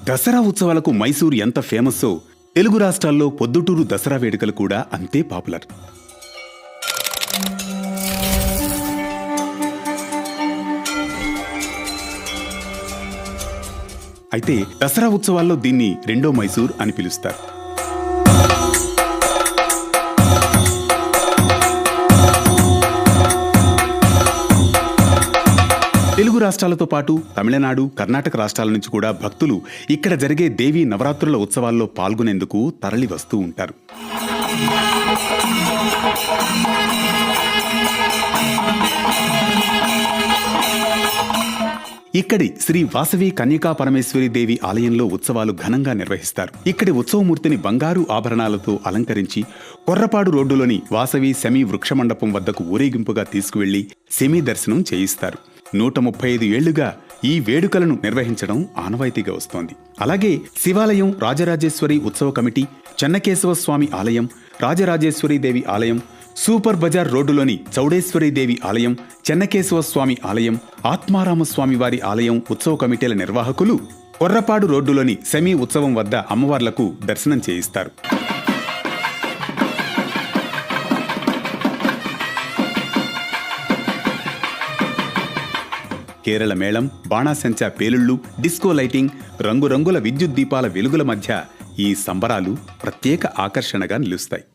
దసరా ఉత్సవాలకు మైసూర్ ఎంత ఫేమస్సో తెలుగు రాష్ట్రాల్లో పొద్దుటూరు దసరా వేడుకలు కూడా అంతే పాపులర్. అయితే దసరా ఉత్సవాల్లో దీన్ని రెండో మైసూర్ అని పిలుస్తారు. తెలుగు రాష్ట్రాలతో పాటు తమిళనాడు, కర్ణాటక రాష్ట్రాల నుంచి కూడా భక్తులు ఇక్కడ జరిగే దేవీ నవరాత్రుల ఉత్సవాల్లో పాల్గొనేందుకు తరలి వస్తూ ఉంటారు. ఇక్కడి శ్రీ వాసవి కన్యకా పరమేశ్వరి దేవి ఆలయంలో ఉత్సవాలు ఘనంగా నిర్వహిస్తారు. ఇక్కడి ఉత్సవమూర్తిని బంగారు ఆభరణాలతో అలంకరించి కొర్రపాడు రోడ్డులోని వాసవి సెమీ వృక్షమండపం వద్దకు ఊరేగింపుగా తీసుకువెళ్లి సెమీ దర్శనం చేయిస్తారు. 135 ఏళ్లుగా ఈ వేడుకలను నిర్వహించడం ఆనవాయితీగా వస్తోంది. అలాగే శివాలయం, రాజరాజేశ్వరి ఉత్సవ కమిటీ, చెన్నకేశవ స్వామి ఆలయం, రాజరాజేశ్వరి దేవి ఆలయం, సూపర్ బజార్ రోడ్డులోని చౌడేశ్వరీదేవి ఆలయం, చెన్నకేశవ స్వామి ఆలయం, ఆత్మారామస్వామి వారి ఆలయం ఉత్సవ కమిటీల నిర్వాహకులు కొర్రపాడు రోడ్డులోని సెమీ ఉత్సవం వద్ద అమ్మవార్లకు దర్శనం చేయిస్తారు. కేరళ మేళం, బాణాసంచా పేలుళ్లు, డిస్కో లైటింగ్, రంగురంగుల విద్యుత్ దీపాల వెలుగుల మధ్య ఈ సంబరాలు ప్రత్యేక ఆకర్షణగా నిలుస్తాయి.